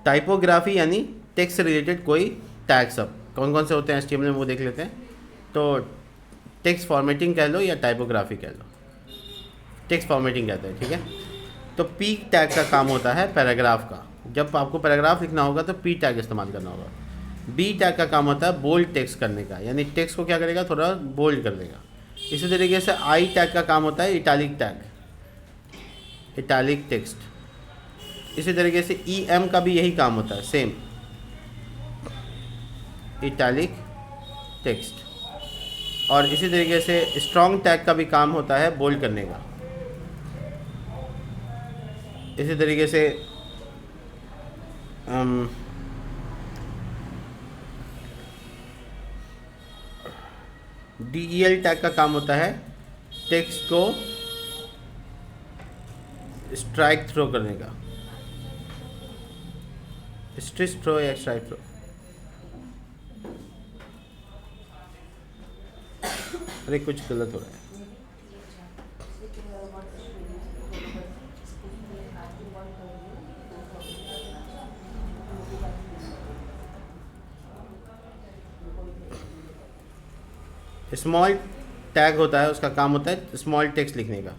Typography यानी text से related कोई टैग सब कौन कौन से होते हैं HTML में वो देख लेते हैं। तो टेक्स्ट फॉर्मेटिंग कह लो या टाइपोग्राफी कह लो, टेक्स्ट फॉर्मेटिंग कहते हैं, ठीक है। तो पी टैग का काम होता है पैराग्राफ का। जब आपको पैराग्राफ लिखना होगा तो पी टैग इस्तेमाल करना होगा। बी टैग का काम होता है बोल्ड टेक्स्ट करने का, यानी टेक्स्ट को क्या करेगा, थोड़ा बोल्ड कर देगा। इसी तरीके से आई टैग का काम होता है इटैलिक टैग, इटैलिक टेक्स्ट। इसी तरीके से ई एम का भी यही काम होता है, सेम इटैलिक टेक्स्ट। और इसी तरीके से स्ट्रॉन्ग टैग का भी काम होता है बोल्ड करने का। इसी तरीके से DEL टैग का काम होता है टेक्स्ट को स्ट्राइक थ्रो करने का, स्ट्रिच थ्रो या स्ट्राइक थ्रो। अरे कुछ गलत हो रहा है। स्मॉल टैग होता है, उसका काम होता है स्मॉल टेक्स्ट लिखने का।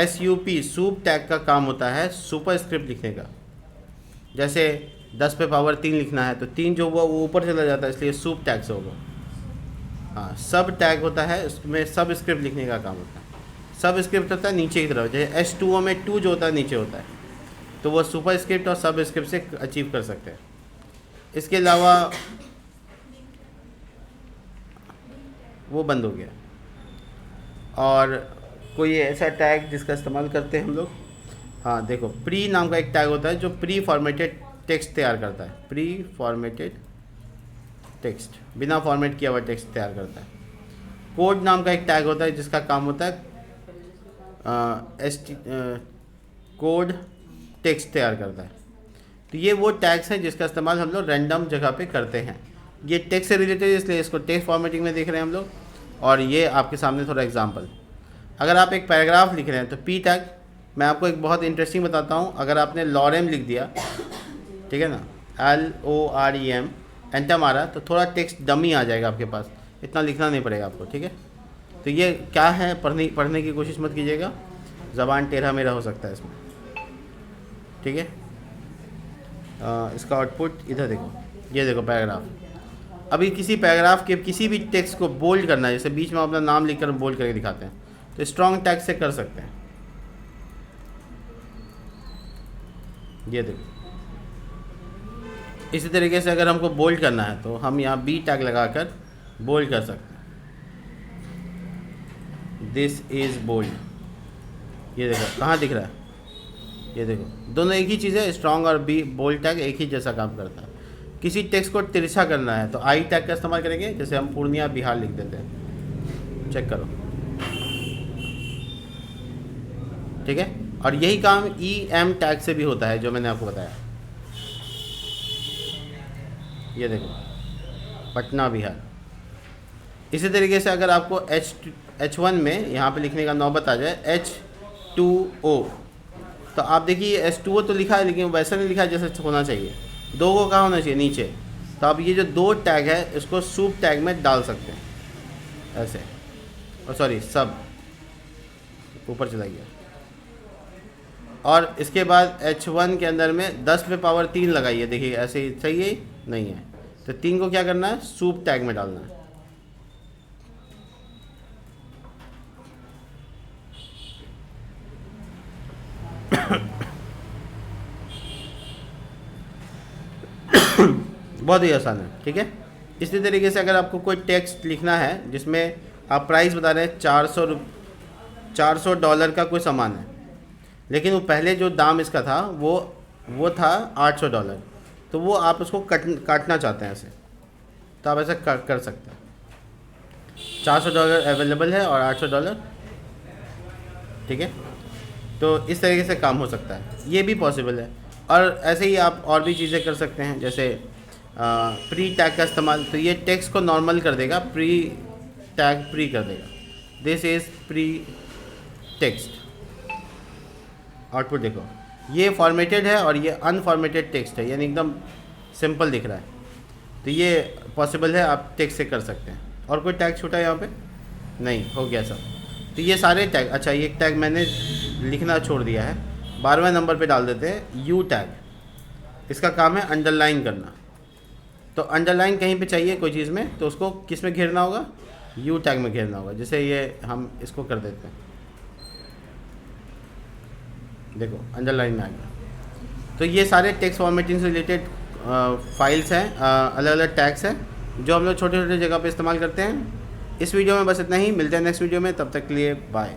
SUP सूप टैग का काम होता है सुपर स्क्रिप्ट लिखने का। जैसे 10 पे पावर 3 लिखना है तो 3 जो हुआ वो ऊपर चला जाता है, इसलिए सूप टैग से होगा। हाँ, सब टैग होता है, उसमें सब स्क्रिप्ट लिखने का काम होता है। सब स्क्रिप्ट होता है नीचे की तरफ, जैसे H2O में 2 जो होता है नीचे होता है, तो वो सुपर स्क्रिप्ट और सब स्क्रिप्ट से अचीव कर सकते हैं। इसके अलावा वो बंद हो गया। और कोई ऐसा टैग जिसका इस्तेमाल करते हैं हम लोग, हाँ देखो, प्री नाम का एक टैग होता है जो प्री फॉर्मेटेड टेक्स्ट तैयार करता है। प्री फॉर्मेटेड टेक्स्ट, बिना फॉर्मेट किया हुआ टेक्स्ट तैयार करता है। कोड नाम का एक टैग होता है जिसका काम होता है कोड टेक्स्ट तैयार करता है। तो ये वो टैग्स हैं जिसका इस्तेमाल हम लोग रैंडम जगह पे करते हैं। ये टेक्स्ट से रिलेटेड है, इसलिए इसको टेक्स्ट फॉर्मेटिंग में देख रहे हैं हम लोग। और ये आपके सामने थोड़ा एग्जांपल, अगर आप एक पैराग्राफ लिख रहे हैं तो पी टैग, मैं आपको एक बहुत इंटरेस्टिंग बताता हूँ। अगर आपने लॉरेम लिख दिया, ठीक है ना, LOREM, एंटर मारा तो थोड़ा टेक्स्ट डमी आ जाएगा आपके पास, इतना लिखना नहीं पड़ेगा आपको, ठीक है। तो ये क्या है, पढ़ने की कोशिश मत कीजिएगा, ज़बान टेढ़ा मेढ़ा हो सकता है इसमें, ठीक है। इसका आउटपुट इधर देखो, ये देखो पैराग्राफ। अभी किसी पैराग्राफ के किसी भी टेक्स्ट को बोल्ड करना है, जैसे बीच में अपना नाम लिखकर बोल्ड करके दिखाते हैं, तो स्ट्रॉन्ग टैग से कर सकते हैं। ये देखो, इसी तरीके से अगर हमको बोल्ड करना है तो हम यहाँ बी टैग लगाकर बोल्ड कर सकते हैं। दिस इज़ बोल्ड, ये देखो कहाँ दिख रहा है, ये देखो, दोनों एक ही चीज़ है। स्ट्रॉन्ग और बी बोल्ड टैग एक ही जैसा काम करता है। किसी टेक्स्ट को तिरछा करना है तो आई टैग का इस्तेमाल करेंगे, जैसे हम पूर्णिया बिहार लिख देते हैं, चेक करो, ठीक है। और यही काम EM टैग से भी होता है जो मैंने आपको बताया। ये देखो, पटना बिहार। इसी तरीके से अगर आपको H1 में यहाँ पे लिखने का नौबत आ जाए H2O, तो आप देखिए H2O तो लिखा है लेकिन वैसा नहीं लिखा है जैसे होना चाहिए। 2 को कहाँ होना चाहिए, नीचे। तो आप ये जो 2 टैग है इसको सूप टैग में डाल सकते हैं, ऐसे, और सॉरी सब ऊपर चला गया। और इसके बाद H1 के अंदर में 10 पे पावर 3 लगाइए, देखिए ऐसे ही सही है, नहीं है तो 3 को क्या करना है, सूप टैग में डालना है। बहुत ही आसान है, ठीक है। इसी तरीके से अगर आपको कोई टेक्स्ट लिखना है जिसमें आप प्राइस बता रहे हैं $400 का कोई सामान है, लेकिन वो पहले जो दाम इसका था वो था $800, तो वो आप उसको काटना चाहते हैं ऐसे, तो आप ऐसा कर सकते हैं। $400 अवेलेबल है और $800, ठीक है। तो इस तरीके से काम हो सकता है, ये भी पॉसिबल है। और ऐसे ही आप और भी चीज़ें कर सकते हैं, जैसे प्री टैग का इस्तेमाल, तो ये टेक्स्ट को नॉर्मल कर देगा, प्री टैग प्री कर देगा, this is pre text. Output देखो, ये फॉर्मेटेड है और ये अनफॉर्मेटेड टेक्स्ट है, यानी एकदम सिंपल दिख रहा है। तो ये पॉसिबल है, आप टेक्स्ट से कर सकते हैं। और कोई टैग छूटा है यहाँ पे? नहीं, हो गया सब। तो ये सारे टैग, अच्छा ये एक टैग मैंने लिखना छोड़ दिया है, 12वें नंबर पे डाल देते हैं यू टैग। इसका काम है अंडरलाइन करना। तो अंडरलाइन कहीं पे चाहिए कोई चीज़ में, तो उसको किस में घेरना होगा? यू टैग में घेरना होगा। जैसे ये हम इसको कर देते हैं, देखो अंडरलाइन में आ गया। तो ये सारे टेक्स्ट फॉर्मेटिंग से रिलेटेड फाइल्स हैं, अलग अलग टैग्स हैं, जो हम लोग छोटे छोटे जगह पे इस्तेमाल करते हैं। इस वीडियो में बस इतना ही, मिलते हैं नेक्स्ट वीडियो में, तब तक के लिए बाय।